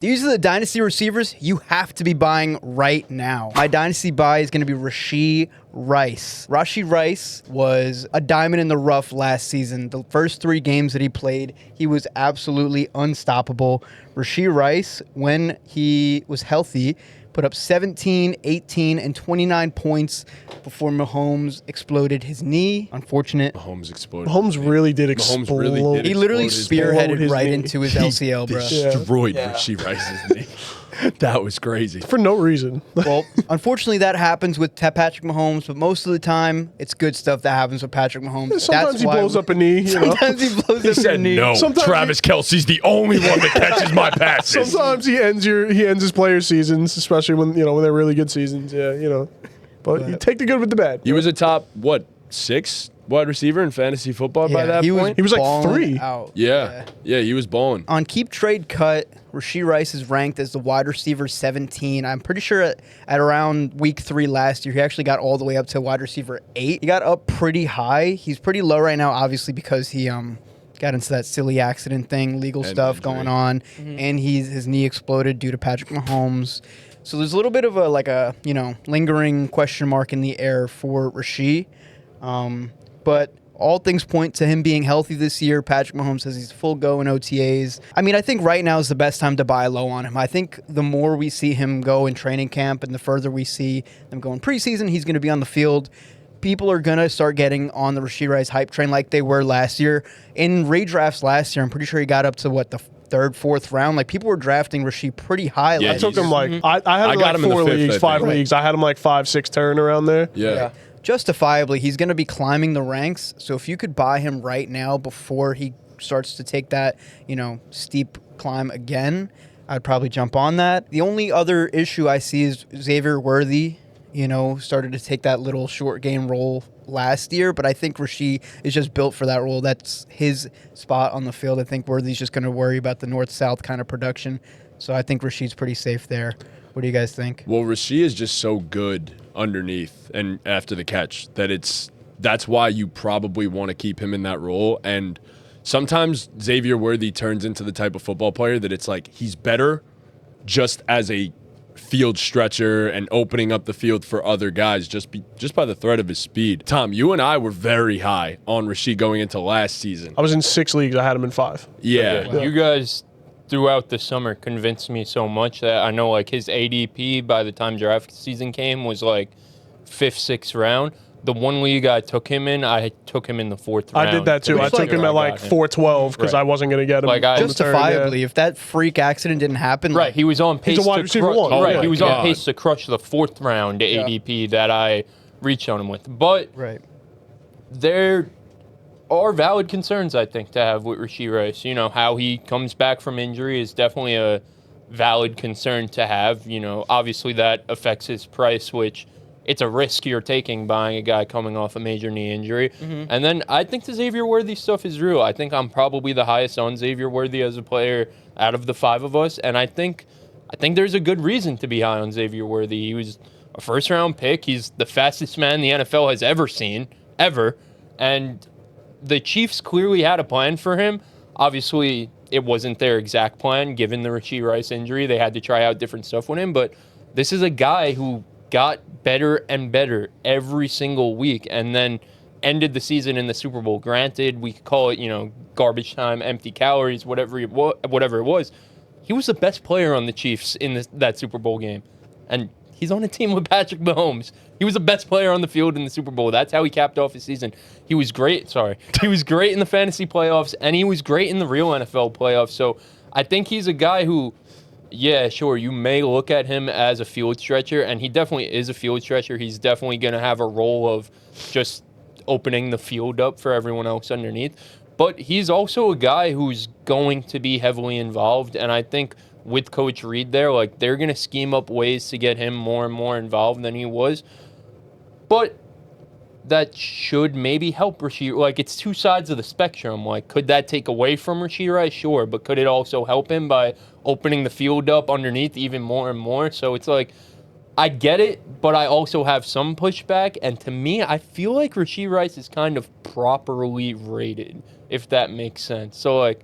These are the Dynasty receivers you have to be buying right now. My Dynasty buy is going to be Rashee Rice. Rashee Rice was a diamond in the rough last season. The first 3 games that he played, he was absolutely unstoppable. Rashee Rice, when he was healthy, put up 17, 18, and 29 points before Mahomes exploded his knee. Unfortunate. Mahomes exploded. Mahomes really did explode. He literally spearheaded right into his LCL, bro. Destroyed Rashee Rice's knee. That was crazy. For no reason. Well, unfortunately, that happens with Patrick Mahomes, but most of the time, it's good stuff that happens with Patrick Mahomes. Sometimes he blows up a knee. You know? Sometimes he blows up a knee. No, Sometimes Travis Kelce's the only one that catches my passes. Sometimes he ends his player seasons, especially when they're really good seasons. Yeah. But you take the good with the bad. He was a top 6 wide receiver in fantasy football by that point. He was like balling 3. out. Yeah, he was balling. On Keep Trade Cut, Rashee Rice is ranked as the wide receiver 17. I'm pretty sure at around week 3 last year, he actually got all the way up to wide receiver 8. He got up pretty high. He's pretty low right now, obviously, because he got into that silly accident thing, legal stuff injury going on, and his knee exploded due to Patrick Mahomes. So there's a little bit of a lingering question mark in the air for Rashee. But all things point to him being healthy this year. Patrick Mahomes says he's full go in OTAs. I mean, I think right now is the best time to buy low on him. I think the more we see him go in training camp and the further we see him go in preseason, he's going to be on the field. People are going to start getting on the Rashee Rice hype train like they were last year. In redrafts last year, I'm pretty sure he got up to, the 3rd, 4th round. Like, people were drafting Rashee pretty high. Yeah, I took him I had him got him in the 4 fifth, leagues, 5 leagues. I had him 5, 6 turn around there. Yeah. Justifiably, he's going to be climbing the ranks. So if you could buy him right now before he starts to take that, steep climb again, I'd probably jump on that. The only other issue I see is Xavier Worthy, started to take that little short game role last year, but I think Rashee is just built for that role. That's his spot on the field. I think Worthy's just going to worry about the north-south kind of production. So I think Rashee's pretty safe there. What do you guys think? Well, Rashee is just so good underneath and after the catch that's why you probably want to keep him in that role. And sometimes Xavier Worthy turns into the type of football player that it's like he's better just as a field stretcher and opening up the field for other guys just by the threat of his speed. Tom, you and I were very high on Rashee going into last season. I was in 6 leagues. I had him in 5. Yeah. You guys throughout the summer convinced me so much that I know his ADP by the time draft season came was 5th, 6th round. The one league I took him in, I took him in the 4th round. I did that too. I took him at 412 because I wasn't going to get him. Justifiably, if that freak accident didn't happen. Right, he was on pace he's a wide receiver 1. Right, he was on pace to crush the 4th round ADP that I reached on him with. But there are valid concerns, I think, to have with Rashee Rice. How he comes back from injury is definitely a valid concern to have. Obviously that affects his price, which it's a risk you're taking buying a guy coming off a major knee injury. And then I think the Xavier Worthy stuff is real. I think I'm probably the highest on Xavier Worthy as a player out of the 5 of us. And I think there's a good reason to be high on Xavier Worthy. He was a 1st-round pick. He's the fastest man the NFL has ever seen, ever. And the Chiefs clearly had a plan for him. Obviously, it wasn't their exact plan given the Rashee Rice injury. They had to try out different stuff with him. But this is a guy who got better and better every single week and then ended the season in the Super Bowl. Granted, we could call it, garbage time, empty calories, whatever it was. He was the best player on the Chiefs in that Super Bowl game. And he's on a team with Patrick Mahomes. He was the best player on the field in the Super Bowl. That's how he capped off his season. He was great. He was great in the fantasy playoffs, and he was great in the real NFL playoffs. So I think he's a guy who, yeah, sure, you may look at him as a field stretcher, and he definitely is a field stretcher. He's definitely going to have a role of just opening the field up for everyone else underneath. But he's also a guy who's going to be heavily involved, and I think with Coach Reed there, they're going to scheme up ways to get him more and more involved than he was. But that should maybe help Rashee. It's 2 sides of the spectrum. Could that take away from Rashee Rice? Sure. But could it also help him by opening the field up underneath even more and more? So it's I get it, but I also have some pushback. And to me, I feel like Rashee Rice is kind of properly rated, if that makes sense. So,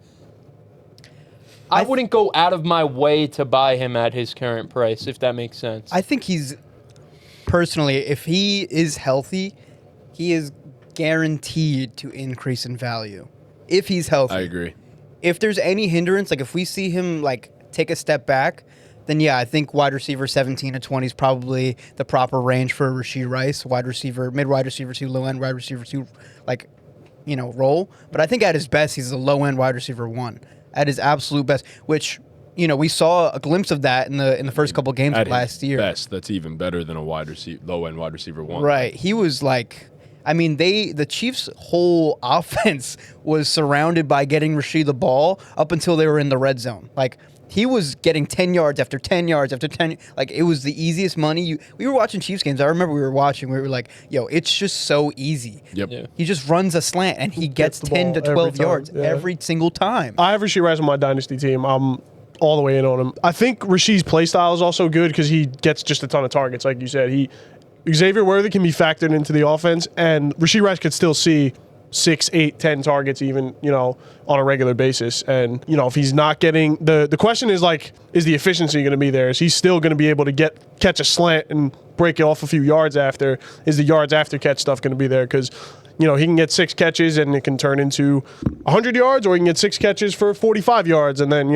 I wouldn't go out of my way to buy him at his current price, if that makes sense. I think he's personally, if he is healthy, he is guaranteed to increase in value. If he's healthy. I agree. If there's any hindrance, like if we see him like take a step back, then yeah, I think wide receiver 17 to 20 is probably the proper range for Rashee Rice, wide receiver, mid wide receiver 2, low end wide receiver 2, like, role. But I think at his best, he's a low end wide receiver 1. At his absolute best, which, we saw a glimpse of that in the first couple games At of last year. Best, that's even better than a low end wide receiver 1. Right. He was like, the Chiefs' whole offense was surrounded by getting Rashee the ball up until they were in the red zone. Like, he was getting 10 yards after 10 yards after 10. Like, it was the easiest money. We were watching Chiefs games. I remember we were like, yo, it's just so easy. Yep. Yeah. He just runs a slant, and he gets the 10 to ball 12 every time, yards yeah. every single time. I have Rashee Rice on my Dynasty team. I'm all the way in on him. I think Rashee's play style is also good because he gets just a ton of targets. Like you said, Xavier Worthy can be factored into the offense, and Rashee Rice could still see 6, 8, 10 targets even, on a regular basis. And, if he's not getting the question is like, is the efficiency going to be there? Is he still going to be able to catch a slant and break it off a few yards after? Is the yards after catch stuff going to be there? Because, he can get 6 catches and it can turn into 100 yards, or he can get 6 catches for 45 yards. And then,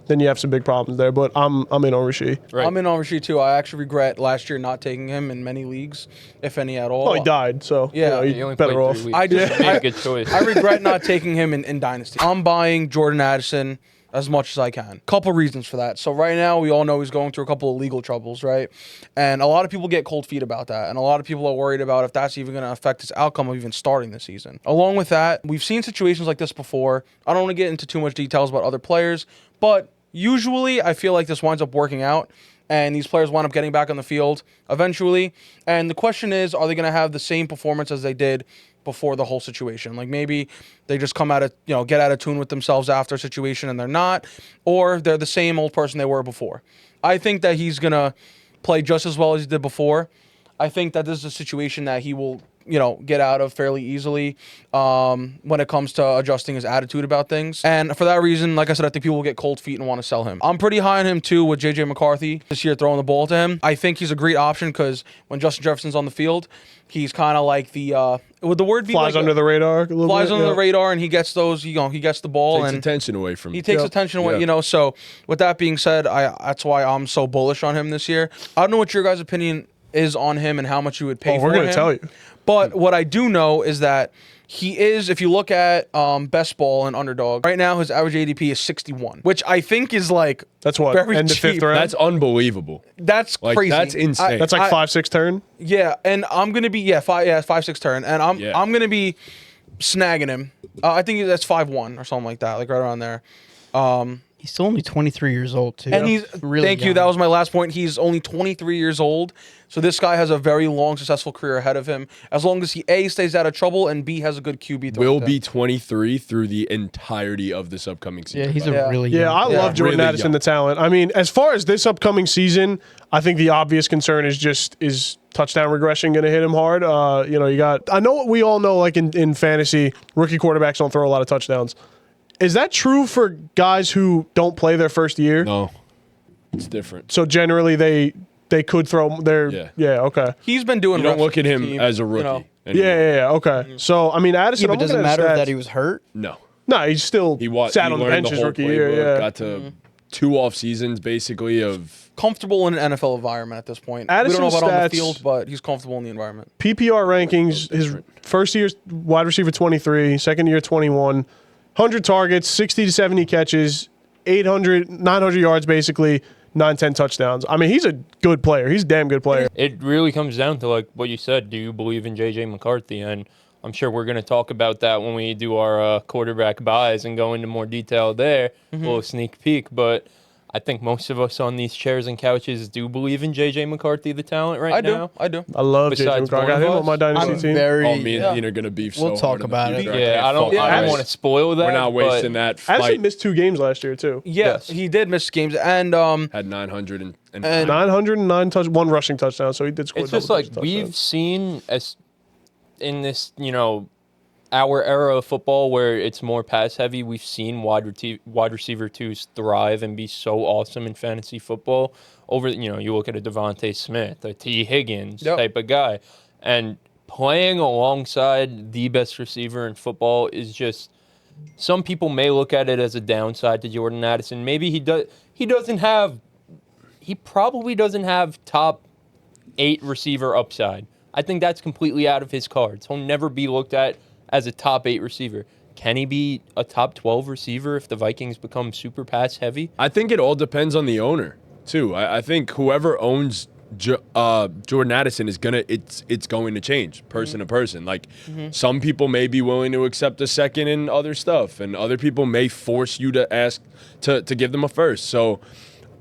then you have some big problems there. But I'm in on Rashee. Right. I'm in on Rashee too. I actually regret last year not taking him in many leagues, if any at all. Oh, he died, so Yeah. he's He only better played off. 3 weeks. I just Made a good choice. I regret not taking him in Dynasty. I'm buying Jordan Addison as much as I can. Couple reasons for that. So right now, we all know he's going through a couple of legal troubles, right? And a lot of people get cold feet about that. And a lot of people are worried about if that's even going to affect his outcome of even starting this season. Along with that, we've seen situations like this before. I don't want to get into too much details about other players, but usually I feel like this winds up working out, and these players wind up getting back on the field eventually. And the question is, are they going to have the same performance as they did before the whole situation? Like, maybe they just come out of, get out of tune with themselves after a situation and they're not, or they're the same old person they were before. I think that he's going to play just as well as he did before. I think that this is a situation that he will, get out of fairly easily when it comes to adjusting his attitude about things. And for that reason, like I said, I think people will get cold feet and want to sell him. I'm pretty high on him too with J.J. McCarthy this year throwing the ball to him. I think he's a great option because when Justin Jefferson's on the field, he's kind of like the would the word be Flies like under the radar a little flies bit, under yeah. the radar, and he gets those. He gets the ball Takes and attention away from he takes Yeah. attention away. Yeah. So with that being said, that's why I'm so bullish on him this year. I don't know what your guys' opinion is on him and how much you would pay for him. We're going to tell you. But what I do know is that he is, if you look at Best Ball and Underdog, right now his average ADP is 61, which I think is like That's what? very End of cheap. 5th round? That's unbelievable. That's Like, crazy. that's insane. That's like 5-6 turn? Yeah, and I'm gonna be 5-6 turn, and I'm Yeah. gonna be snagging him. I think that's 5-1 or something like that, like right around there. He's still only 23 years old, too. And he's really thank you. young. That was my last point. He's only 23 years old, so this guy has a very long, successful career ahead of him. As long as he A, stays out of trouble, and B, has a good QB. Will throw be 23 through the entirety of this upcoming season. Yeah, he's Yeah. a really Yeah, young I Yeah. love Jordan Really Addison, young. the talent. I mean, as far as this upcoming season, I think the obvious concern is touchdown regression going to hit him hard. I know what we all know, like in fantasy, rookie quarterbacks don't throw a lot of touchdowns. Is that true for guys who don't play their first year? No, it's different. So generally they could throw their okay. He's been doing. You don't reps look with at the him team, as a rookie. anymore. Okay. So I mean, Addison. Yeah, but I'm does it looking at matter his that stage. he was hurt? No, No, he's still he sat he on the learned bench his whole rookie playbook, year. Yeah. Got to 2 off seasons basically of comfortable in an NFL environment at this point. Addison's we don't know about on stats- the field, but he's comfortable in the environment. PPR rankings, his first year's wide receiver 23, second year 21, 100 targets, 60 to 70 catches, 900 yards basically, 9-10 touchdowns. I mean, he's a good player. He's a damn good player. It really comes down to like what you said. Do you believe in J.J. McCarthy? And I'm sure we're going to talk about that when we do our quarterback buys and go into more detail there. A little sneak peek, but I think most of us on these chairs and couches do believe in J.J. McCarthy, the talent right now. I do. I love J.J. Besides McCarthy. I got one of him on us, my dynasty I'm team. very. all me and Dean are going to beef We'll so talk hard in the about it. future. I Yeah, can't I don't fucking want to spoil that. We're not but wasting that Addison fight. missed 2 games last year too. Yeah, Yes. he did miss games, and Had 900 and 909 one rushing touchdown, so he did score. It's just double like digit we've touchdowns. seen as in this, our era of football where it's more pass heavy, we've seen wide receiver twos thrive and be so awesome in fantasy football. Over, you look at a Davante Smith, a T. Higgins type of guy, and playing alongside the best receiver in football is just. Some people may look at it as a downside to Jordan Addison. Maybe he probably doesn't have top 8 receiver upside. I think that's completely out of his cards. He'll never be looked at as a top 8 receiver. Can he be a top 12 receiver if the Vikings become super pass heavy? I think it all depends on the owner too. I think whoever owns Jordan Addison is it's going to change person to person. Like some people may be willing to accept a second and other stuff, and other people may force you to ask to give them a first. So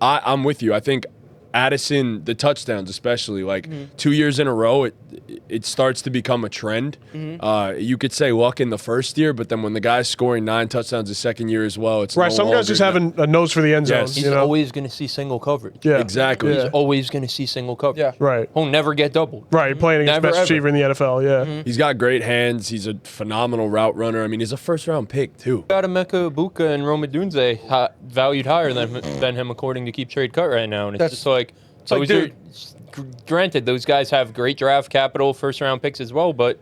I'm with you. I think Addison, the touchdowns especially, like 2 years in a row, it starts to become a trend. You could say luck in the first year, but then when the guy's scoring 9 touchdowns the second year as well, it's right. Some guys just have a nose for the end zone. Yes. He's always going to see single coverage. Yeah, exactly. He's always going to see single coverage. Yeah. Right. He'll never get doubled. Right, playing against Never, best receiver in the NFL. Yeah. He's got great hands. He's a phenomenal route runner. I mean, he's a first-round pick too. Got Emeka Ibuka and Rome Odunze valued higher than him according to Keep Trade Cut right now, and it's just like. So granted, those guys have great draft capital, first-round picks as well, but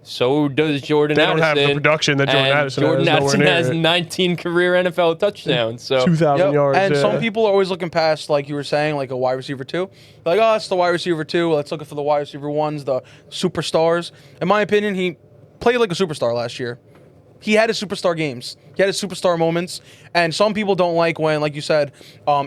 so does Jordan Addison. They don't have the production that Jordan Addison has. Jordan Addison has 19 career NFL touchdowns. So 2,000 yards. And some people are always looking past, like you were saying, like a wide receiver 2. Like, oh, it's the wide receiver 2. Let's look for the wide receiver 1s, the superstars. In my opinion, he played like a superstar last year. He had his superstar games. He had his superstar moments. And some people don't like when, like you said,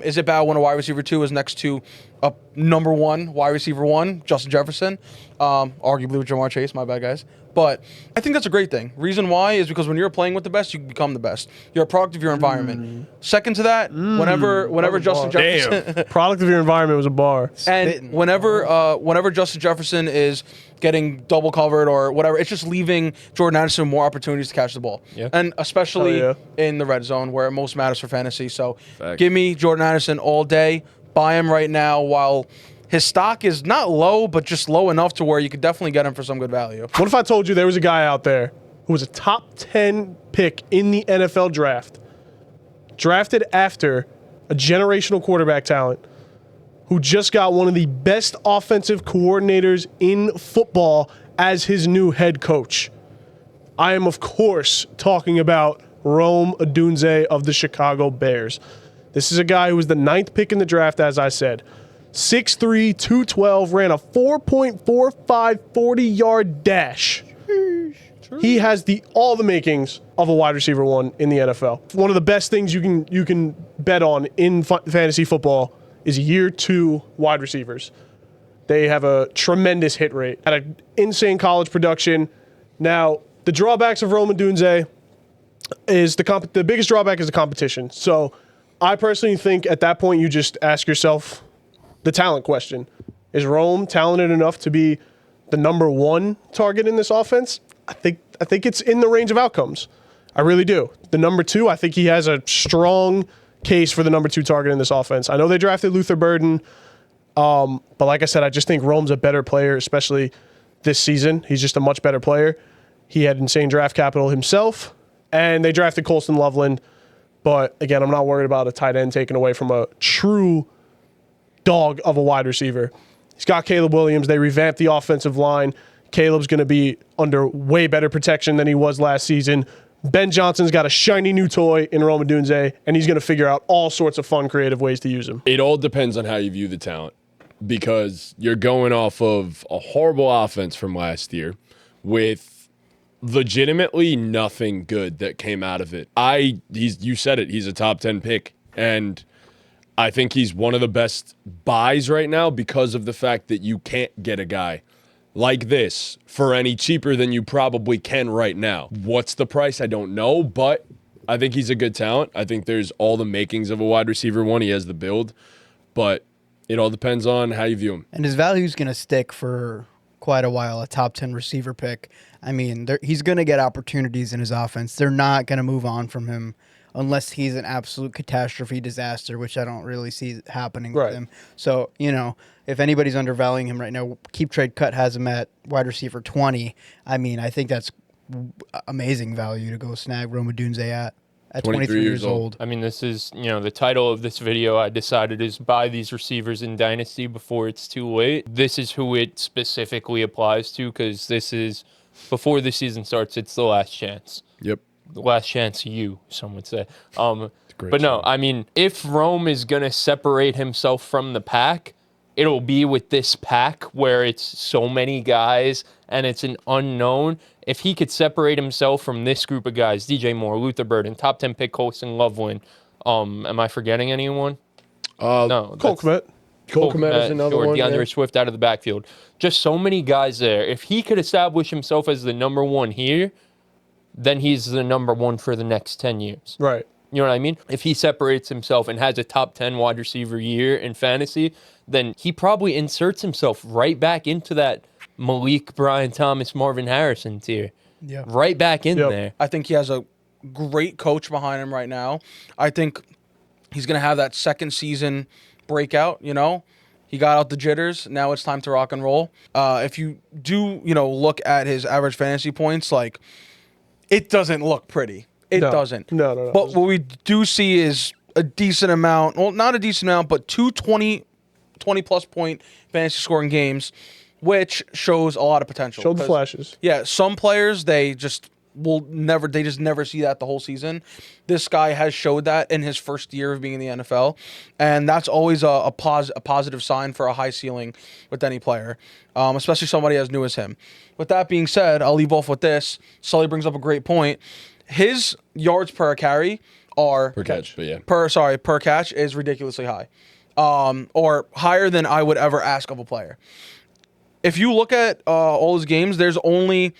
is it bad when a wide receiver 2 is next to a number 1 wide receiver 1, Justin Jefferson, arguably with Jamar Chase, my bad guys. But I think that's a great thing. Reason why is because when you're playing with the best, you become the best. You're a product of your environment. Second to that, whenever Justin Jefferson... Product of your environment was a bar. And whenever Justin Jefferson is getting double covered or whatever, it's just leaving Jordan Addison more opportunities to catch the ball. Yeah. And especially in the red zone where it most matters for fantasy. So Fact. give me Jordan Addison all day. Buy him right now while his stock is not low, but just low enough to where you could definitely get him for some good value. What if I told you there was a guy out there who was a top 10 pick in the NFL draft, drafted after a generational quarterback talent, who just got one of the best offensive coordinators in football as his new head coach? I am, of course, talking about Rome Odunze of the Chicago Bears. This is a guy who was the 9th pick in the draft, as I said. 6'3", 212, ran a 4.45 40-yard dash. He has all the makings of a wide receiver 1 in the NFL. One of the best things you can bet on in fantasy football is year 2 wide receivers. They have a tremendous hit rate at an insane college production. Now, the drawbacks of Rome Odunze is the biggest drawback is the competition. So I personally think at that point you just ask yourself the talent question. Is Rome talented enough to be the number 1 target in this offense? I think it's in the range of outcomes. I really do. The number 2, I think he has a strong case for the number 2 target in this offense. I know they drafted Luther Burden, but like I said, I just think Rome's a better player, especially this season. He's just a much better player. He had insane draft capital himself, and they drafted Colston Loveland. But again, I'm not worried about a tight end taken away from a true dog of a wide receiver. He's got Caleb Williams. They revamped the offensive line. Caleb's going to be under way better protection than he was last season. Ben Johnson's got a shiny new toy in Rome Odunze, and he's going to figure out all sorts of fun, creative ways to use him. It all depends on how you view the talent, because you're going off of a horrible offense from last year with legitimately nothing good that came out of it. You said it, he's a top 10 pick, and I think he's one of the best buys right now because of the fact that you can't get a guy like this for any cheaper than you probably can right now. What's the price? I don't know, but I think he's a good talent. I think there's all the makings of a wide receiver 1. He has the build, but it all depends on how you view him. And his value's going to stick for quite a while, a top 10 receiver pick. I mean, he's going to get opportunities in his offense. They're not going to move on from him unless he's an absolute catastrophe disaster, which I don't really see happening with him. So, if anybody's undervaluing him right now, Keep Trade Cut has him at wide receiver 20. I mean, I think that's amazing value to go snag Rome Odunze at 23 years old. I mean, this is, the title of this video I decided is buy these receivers in Dynasty before it's too late. This is who it specifically applies to, because this is, before the season starts, it's the last chance. Yep. The last chance some would say. But no, I mean, if Rome is going to separate himself from the pack, it'll be with this pack where it's so many guys and it's an unknown. If he could separate himself from this group of guys, DJ Moore, Luther Burden, top 10 pick Colson Loveland, am I forgetting anyone? No. Cole Kmet. Cole Kmet is another one. DeAndre Swift out of the backfield. Just so many guys there. If he could establish himself as the number one here, then he's the number one for the next 10 years. Right. You know what I mean? If he separates himself and has a top 10 wide receiver year in fantasy, then he probably inserts himself right back into that Malik, Brian Thomas, Marvin Harrison tier. Yeah. Right back in there. I think he has a great coach behind him right now. I think he's going to have that second season breakout, He got out the jitters. Now it's time to rock and roll. If you do, look at his average fantasy points, it doesn't look pretty. It doesn't. No. But what we do see is a decent amount. Well, not a decent amount, but 20-plus point fantasy scoring games, which shows a lot of potential. Showed the flashes. Yeah, some players, they just never see that the whole season. This guy has showed that in his first year of being in the NFL, and that's always a positive sign for a high ceiling with any player, especially somebody as new as him. With that being said, I'll leave off with this. Sully brings up a great point. His yards per carry are Per catch, but yeah. per catch is ridiculously high, or higher than I would ever ask of a player. If you look at all his games, there's only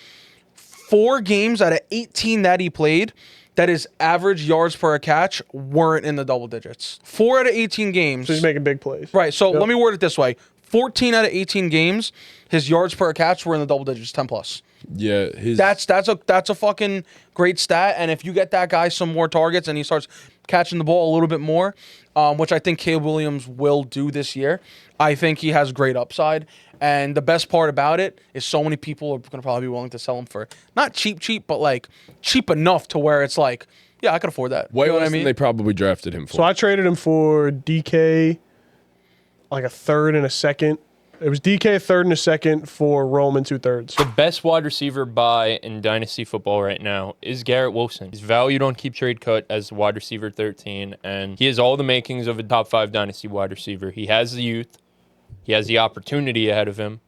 4 games out of 18 that he played that his average yards per catch weren't in the double digits. 4 out of 18 games. So he's making big plays. Right. So let me word it this way: 14 out of 18 games, his yards per catch were in the double digits, 10 plus. Yeah, That's a fucking great stat. And if you get that guy some more targets and he starts catching the ball a little bit more, which I think Caleb Williams will do this year, I think he has great upside. And the best part about it is so many people are going to probably be willing to sell him for not cheap, but cheap enough to where it's yeah, I could afford that. way You know less what I mean? than they probably drafted him for. So I traded him for DK, a third and a second. It was DK a third and a second for Rome and 2/3. The best wide receiver buy in Dynasty football right now is Garrett Wilson. He's valued on Keep Trade Cut as wide receiver 13, and he has all the makings of a top 5 Dynasty wide receiver. He has the youth. He has the opportunity ahead of him.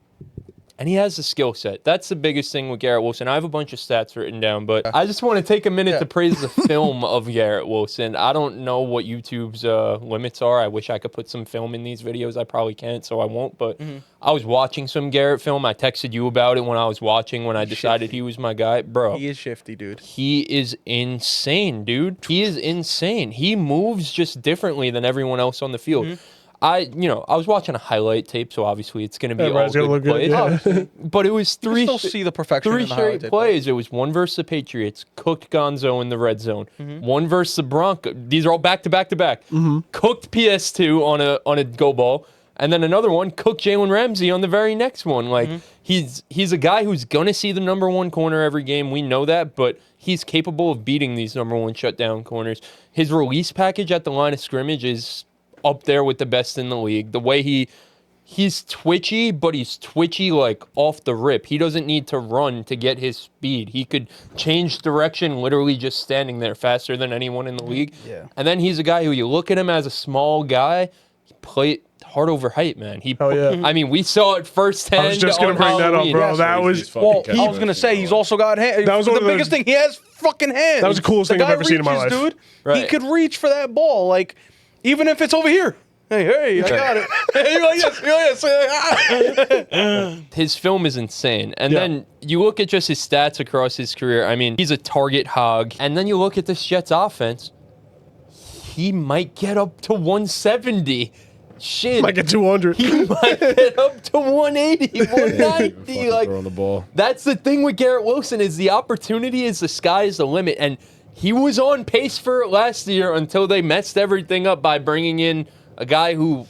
And he has the skill set. That's the biggest thing with Garrett Wilson. I have a bunch of stats written down, but I just want to take a minute to praise the film of Garrett Wilson. I don't know what YouTube's limits are. I wish I could put some film in these videos. I probably can't, so I won't. But I was watching some Garrett film. I texted you about it when I was watching, when I decided he was my guy. Bro. He is shifty, dude. He is insane, dude. He is insane. He moves just differently than everyone else on the field. I was watching a highlight tape, so obviously it's going to be all good plays. Yeah. But it was You can still see the perfection in three the highlight straight tape, plays. It was one versus the Patriots, cooked Gonzo in the red zone. One versus the Broncos. These are all back to back to back. Cooked PS2 on a go ball, and then another one cooked Jalen Ramsey on the very next one. He's a guy who's gonna see the number one corner every game. We know that, but he's capable of beating these number one shutdown corners. His release package at the line of scrimmage is up there with the best in the league. The way he's twitchy, but he's twitchy off the rip. He doesn't need to run to get his speed. He could change direction literally just standing there faster than anyone in the league. Yeah. And then he's a guy who you look at him as a small guy, he played hard over height, man. I mean, we saw it firsthand. I was just going to bring that up, bro. That was... I was going to say, he's also got hands. That was the biggest thing. He has fucking hands. That was the coolest thing I've ever seen in my life. Dude. Right. He could reach for that ball. Even if it's over here. Hey, I got it. Yes. His film is insane. And then you look at just his stats across his career. I mean, he's a target hog. And then you look at this Jets offense. He might get up to 170. Shit. Might get 200. He might get up to 180, 190. Throwing the ball. That's the thing with Garrett Wilson is the opportunity is the sky is the limit. And he was on pace for it last year until they messed everything up by bringing in a guy who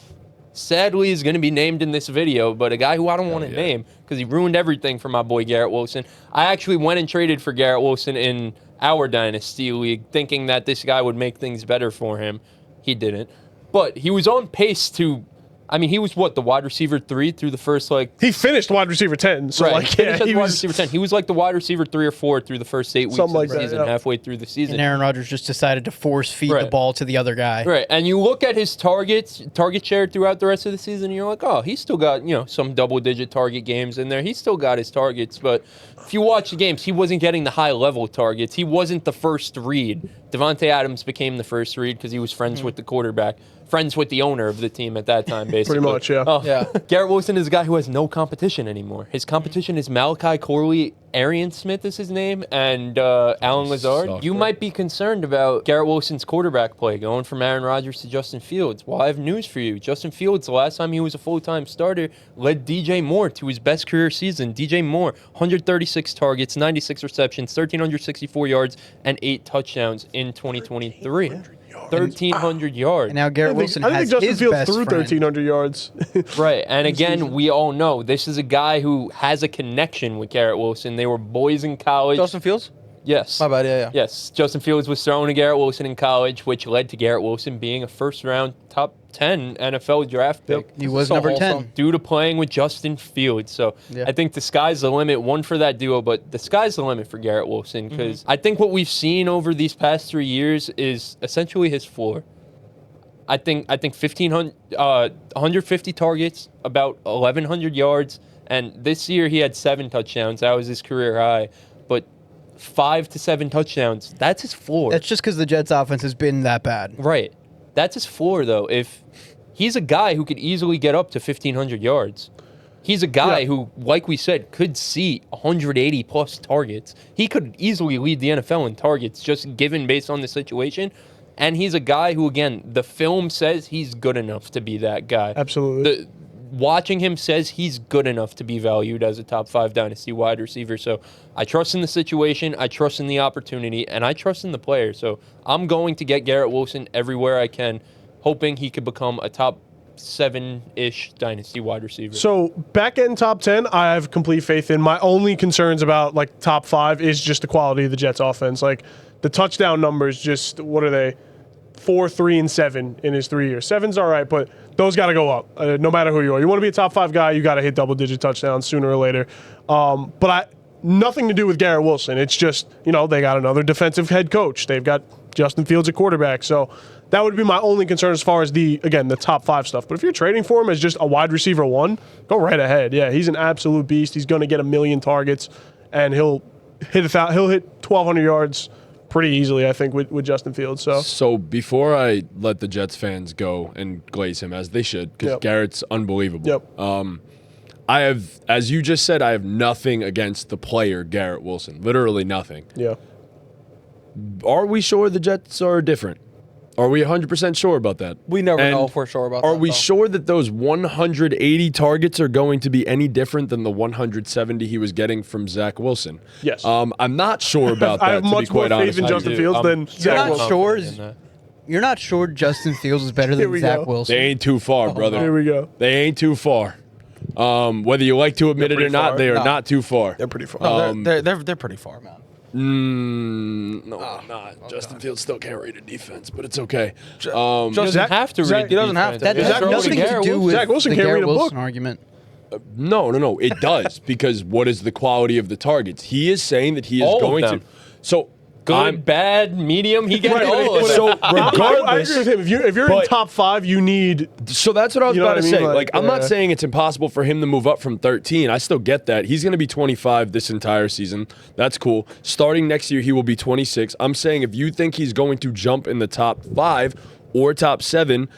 sadly is going to be named in this video, but a guy who I don't want to name because he ruined everything for my boy Garrett Wilson. I actually went and traded for Garrett Wilson in our Dynasty League, thinking that this guy would make things better for him. He didn't. But he was on pace to, I mean, he was what, the wide receiver 3 through the first, like... He finished wide receiver 10. So, right, like, he finished as he wide was... receiver 10. He was like the wide receiver 3 or 4 through the first 8 weeks of the season, halfway through the season. And Aaron Rodgers just decided to force feed the ball to the other guy. Right, and you look at his target share throughout the rest of the season, and you're like, oh, he's still got, some double-digit target games in there. He's still got his targets, but if you watch the games, he wasn't getting the high-level targets. He wasn't the first read. Davante Adams became the first read because he was friends with the quarterback, friends with the owner of the team at that time, basically. Pretty much, yeah. Oh, yeah. Garrett Wilson is a guy who has no competition anymore. His competition is Malachi Corley, Arian Smith is his name, and Alan Lazard. You might be concerned about Garrett Wilson's quarterback play, going from Aaron Rodgers to Justin Fields. Well, I have news for you. Justin Fields, the last time he was a full-time starter, led DJ Moore to his best career season. DJ Moore, 136 targets, 96 receptions, 1,364 yards, and 8 touchdowns in 2023. 1,300 yards. And now Garrett Wilson I think has Justin his Fields best threw friend. 1,300 yards. Right, and again, we all know this is a guy who has a connection with Garrett Wilson. They were boys in college. Justin Fields? Yes. My bad, yeah. Yes, Justin Fields was thrown to Garrett Wilson in college, which led to Garrett Wilson being a first-round top 10 NFL draft pick. He was So number wholesome. 10. Due to playing with Justin Fields. So Yeah. I think the sky's the limit, one for that duo, but the sky's the limit for Garrett Wilson because I think what we've seen over these past 3 years is essentially his floor. I think 150 targets, about 1,100 yards, and this year he had 7 touchdowns. That was his career high. But 5 to 7 touchdowns, that's his floor. That's just because the Jets' offense has been that bad. Right. That's his floor, though. If he's a guy who could easily get up to 1,500 yards. He's a guy who, like we said, could see 180-plus targets. He could easily lead the NFL in targets, just given based on the situation. And he's a guy who, again, the film says he's good enough to be that guy. Absolutely. Watching him says he's good enough to be valued as a top 5 Dynasty wide receiver. So I trust in the situation, I trust in the opportunity, and I trust in the player. So I'm going to get Garrett Wilson everywhere I can, hoping he could become a top 7-ish Dynasty wide receiver. So back end top 10, I have complete faith in. My only concerns about like top 5 is just the quality of the Jets offense. Like the touchdown numbers, just what are they? 4, 3, and 7 in his 3 years. 7's all right, but those got to go up no matter who you are. You want to be a top 5 guy, you got to hit double-digit touchdowns sooner or later. But nothing to do with Garrett Wilson. It's just, they got another defensive head coach. They've got Justin Fields at quarterback. So that would be my only concern as far as the top 5 stuff. But if you're trading for him as just a wide receiver 1, go right ahead. Yeah, he's an absolute beast. He's going to get 1 million targets, and he'll hit 1,200 yards pretty easily, I think, with Justin Fields. So before I let the Jets fans go and glaze him, as they should, because Garrett's unbelievable. Yep. I have, as you just said, I have nothing against the player Garrett Wilson. Literally nothing. Yeah. Are we sure the Jets are different? Are we 100% sure about that? We never And know if we're sure about that. Are we though. sure that those 180 targets are going to be any different than the 170 he was getting from Zach Wilson? Yes. I'm not sure about that, I have to be much more quite honest. faith in with Justin you. Fields than You're Zach not Wilson. sure. in that. You're not sure Justin Fields is better Here than we Zach go. Wilson. They ain't too far, brother. Here we go. They ain't too far. Whether you like to admit it or pretty not, far. they are No. not too far. They're pretty far. No, they're pretty far, man. No, not. Justin Fields still can't read a defense, but it's okay. He doesn't Zach- have to Zach- read. he doesn't have to. That Yeah. has Zach Wilson nothing to can't- do with Zach Wilson the can't Garrett read a book. Wilson argument. No. It does, because what is the quality of the targets? He is saying that he is All of going them. to. So Good, bad, medium. He gets all of So them. I regardless, agree with him. If you're in but- top 5, you need. So that's what I was You know about what to I mean? say. Like, Like, I'm not saying it's impossible for him to move up from 13. I still get that. He's going to be 25 this entire season. That's cool. Starting next year, he will be 26. I'm saying if you think he's going to jump in the top 5 or top 7,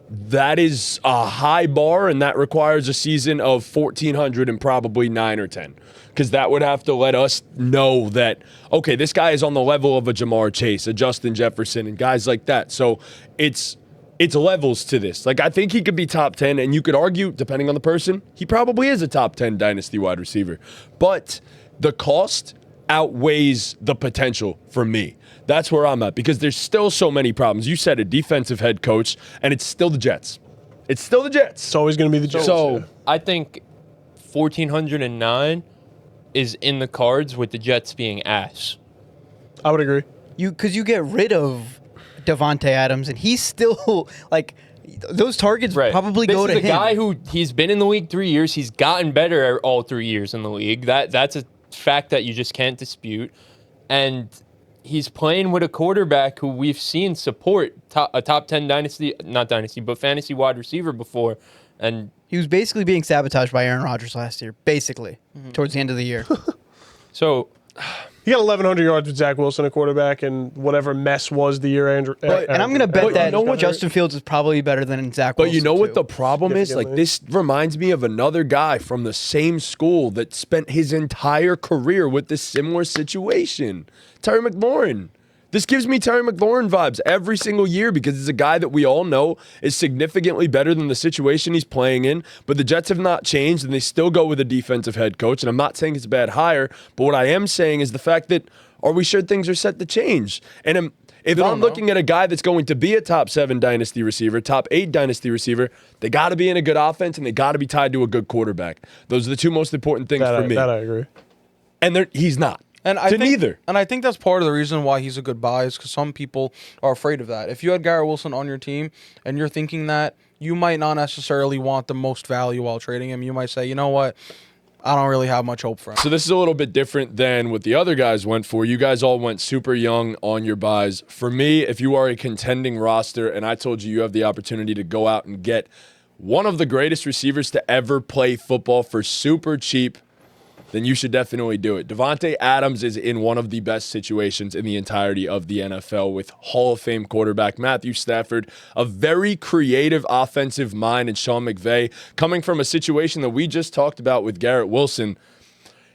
that is a high bar, and that requires a season of 1,400 and probably 9 or 10. Because that would have to let us know that, okay, this guy is on the level of a Jamar Chase, a Justin Jefferson, and guys like that. So it's levels to this. Like, I think he could be top 10, and you could argue, depending on the person, he probably is a top 10 Dynasty wide receiver. But the cost outweighs the potential for me. That's where I'm at, because there's still so many problems. You said a defensive head coach, and it's still the Jets. It's still the Jets. It's always going to be the Jets. So yeah. I think 1,409 is in the cards with the Jets being ass. I would agree. Because you get rid of Davante Adams, and he's still like those targets probably go to him. This is a guy who he's been in the league 3 years. He's gotten better all 3 years in the league. That's a fact that you just can't dispute. And he's playing with a quarterback who we've seen support a top 10 fantasy wide receiver before. And he was basically being sabotaged by Aaron Rodgers last year, basically, towards the end of the year. So he got 1,100 yards with Zach Wilson, a quarterback, and whatever mess was the year. And I'm going to bet that Justin Fields is probably better than Zach Wilson. But you know what the problem is? Like, this reminds me of another guy from the same school that spent his entire career with this similar situation. Terry McLaurin. This gives me Terry McLaurin vibes every single year because it's a guy that we all know is significantly better than the situation he's playing in. But the Jets have not changed, and they still go with a defensive head coach. And I'm not saying it's a bad hire, but what I am saying is the fact that, are we sure things are set to change? And if I'm looking at a guy that's going to be a top 7 dynasty receiver, top 8 dynasty receiver, they got to be in a good offense, and they got to be tied to a good quarterback. Those are the two most important things for me. That I agree. And he's not. And I think, neither. And I think that's part of the reason why he's a good buy is because some people are afraid of that. If you had Garrett Wilson on your team and you're thinking that, you might not necessarily want the most value while trading him. You might say, you know what, I don't really have much hope for him. So this is a little bit different than what the other guys went for. You guys all went super young on your buys. For me, if you are a contending roster and I told you have the opportunity to go out and get one of the greatest receivers to ever play football for super cheap, then you should definitely do it. Davante Adams is in one of the best situations in the entirety of the NFL with Hall of Fame quarterback Matthew Stafford, a very creative offensive mind, and Sean McVay coming from a situation that we just talked about with Garrett Wilson.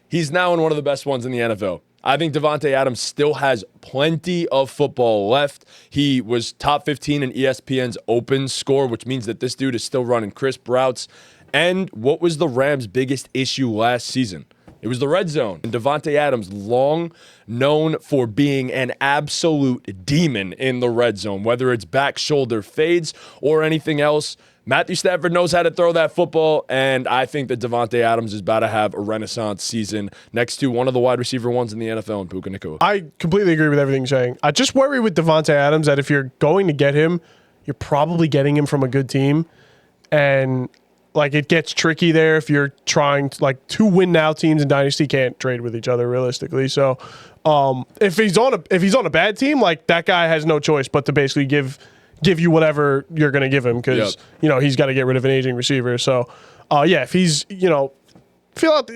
He's now in one of the best ones in the NFL. I think Davante Adams still has plenty of football left. He was top 15 in ESPN's open score, which means that this dude is still running crisp routes. And what was the Rams' biggest issue last season? It was the red zone. And Davante Adams, long known for being an absolute demon in the red zone, whether it's back shoulder fades or anything else. Matthew Stafford knows how to throw that football, and I think that Davante Adams is about to have a renaissance season next to one of the wide receiver ones in the NFL, in Puka Nacua. I completely agree with everything you're saying. I just worry with Davante Adams that if you're going to get him, you're probably getting him from a good team, and like it gets tricky there if you're trying to, like, two win now teams in Dynasty can't trade with each other realistically. So if he's on a bad team, like, that guy has no choice but to basically give you whatever you're going to give him because he's got to get rid of an aging receiver. So if he's feel out,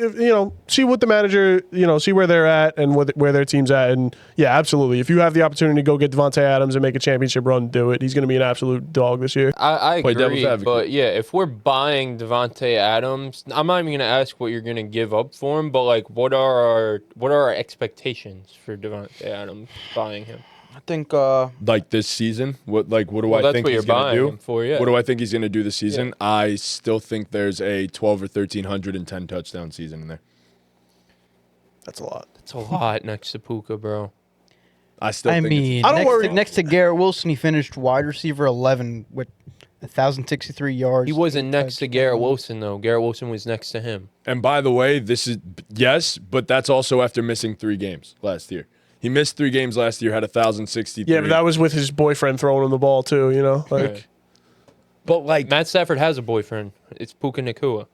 see what the manager, see where they're at and where their team's at. And yeah, absolutely. If you have the opportunity to go get Davante Adams and make a championship run, do it. He's going to be an absolute dog this year. I agree, but yeah, if we're buying Davante Adams, I'm not even going to ask what you're going to give up for him, but like, what are our expectations for Davante Adams buying him? I think like this season, what do I think he's going to do? Him for, yeah. What do I think he's going to do this season? Yeah. I still think there's a 12 or 1,310 touchdown season in there. That's a lot. It's a lot next to Puka, bro. I don't worry. Next to Garrett Wilson, he finished wide receiver 11 with 1,063 yards. He wasn't next to Garrett Wilson, though. Garrett Wilson was next to him. And by the way, yes, but that's also after missing 3 games last year. He missed 3 games last year, had 1,063. Yeah, but that was with his boyfriend throwing him the ball too, Right. But like Matt Stafford has a boyfriend. It's Puka Nacua.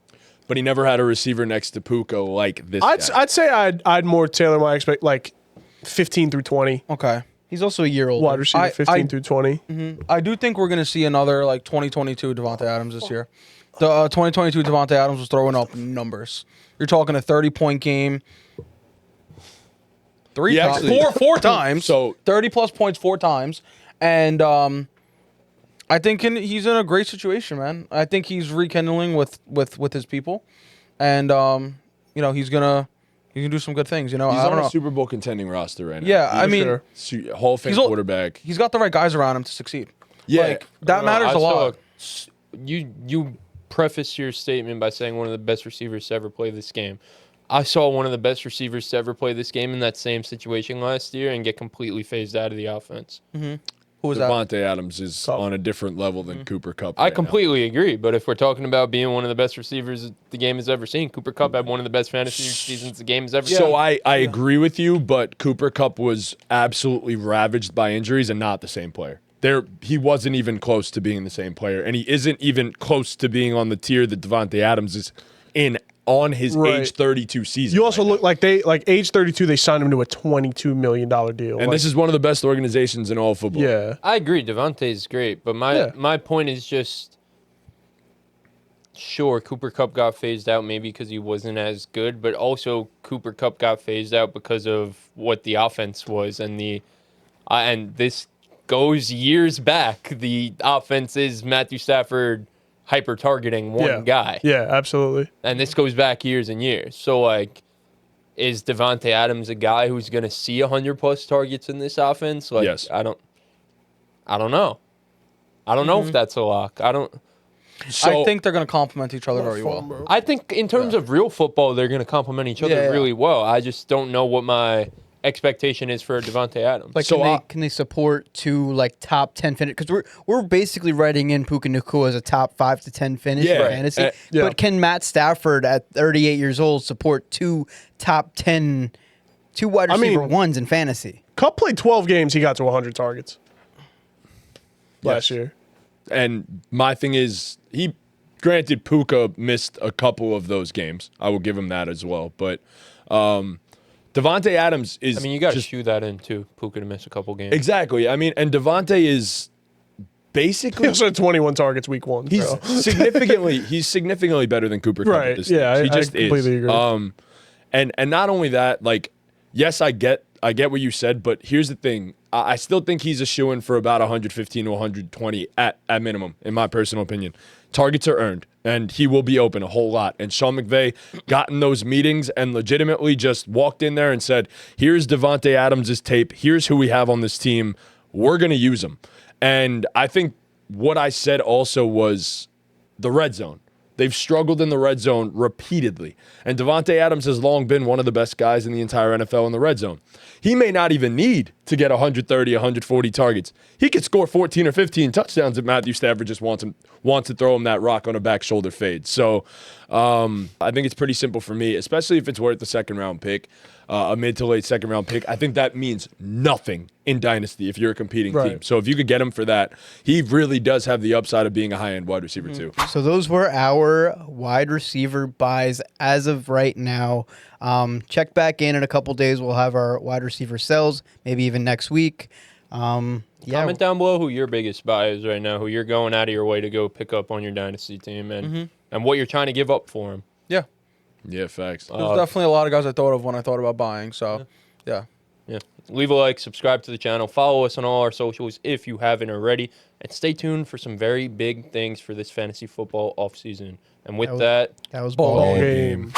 But he never had a receiver next to Puka like this. I'd say I'd more tailor my 15 through 20. Okay. He's also a year older. Wide receiver 15 through 20. Mm-hmm. I do think we're going to see another 2022 Davante Adams this year. The 2022 Davante Adams was throwing up numbers. You're talking a 30-point game. Four times. So 30-plus points 4 times. And I think he's in a great situation, man. I think he's rekindling with his people. And, he's going to do some good things. He's on a Super Bowl contending roster right now. Yeah, I mean. Sure. Hall of Fame quarterback. He's got the right guys around him to succeed. Yeah. That matters a lot. You preface your statement by saying one of the best receivers to ever play this game. I saw one of the best receivers to ever play this game in that same situation last year and get completely phased out of the offense. Mm-hmm. Who was that? Davante Adams is on a different level than Cooper Kupp. I completely agree, but if we're talking about being one of the best receivers the game has ever seen, Cooper Kupp had one of the best fantasy seasons the game has ever seen. So I agree with you, but Cooper Kupp was absolutely ravaged by injuries and not the same player. He wasn't even close to being the same player, and he isn't even close to being on the tier that Davante Adams is in on his age 32 season. You also look like age 32, they signed him to a $22 million deal. And this is one of the best organizations in all of football. Yeah. I agree. Davante is great, but my point is just, sure, Cooper Kupp got phased out maybe because he wasn't as good, but also Cooper Kupp got phased out because of what the offense was, and and this goes years back. The offense is Matthew Stafford hyper targeting one guy. Yeah, absolutely. And this goes back years and years. So is Davante Adams a guy who's going to see 100+ targets in this offense? Yes. I don't know. I don't know if that's a lock. I think they're going to complement each other very well. I think in terms of real football, they're going to complement each other really well. I just don't know what my expectation is for Davante Adams. Like, can they support two top 10 finish? Because we're basically writing in Puka Nacua as a top 5 to 10 finish for fantasy. But can Matt Stafford at 38 years old support two top 10, two wide receiver ones in fantasy? Kupp played 12 games. He got to 100 targets last year. And my thing is, granted, Puka missed a couple of those games. I will give him that as well. But Davante Adams is. You got to shoe that in too. Puka to miss a couple games. Exactly. And Davante is basically. He also had 21 targets week 1. He's significantly better than Cooper Kupp at this stage. Yeah, He just I completely is. agree. And not only that, yes, I get what you said, but here's the thing. I still think he's a shoo-in for about 115 to 120 at minimum, in my personal opinion. Targets are earned, and he will be open a whole lot. And Sean McVay got in those meetings and legitimately just walked in there and said, here's Davante Adams' tape. Here's who we have on this team. We're going to use him. And I think what I said also was the red zone. They've struggled in the red zone repeatedly. And Davante Adams has long been one of the best guys in the entire NFL in the red zone. He may not even need to get 130, 140 targets. He could score 14 or 15 touchdowns if Matthew Stafford just wants to throw him that rock on a back shoulder fade. So I think it's pretty simple for me, especially if it's worth the second-round pick, a mid to late second-round pick. I think that means nothing in Dynasty if you're a competing team. So if you could get him for that, he really does have the upside of being a high-end wide receiver too. So those were our wide receiver buys as of right now. Check back in a couple days. We'll have our wide receiver sells, maybe even next week. Comment down below who your biggest buy is right now, who you're going out of your way to go pick up on your Dynasty team, and what you're trying to give up for him. Yeah. Yeah, facts. There's definitely a lot of guys I thought of when I thought about buying. So, yeah. Leave a like, subscribe to the channel, follow us on all our socials if you haven't already, and stay tuned for some very big things for this fantasy football offseason. And with that was ball game. game.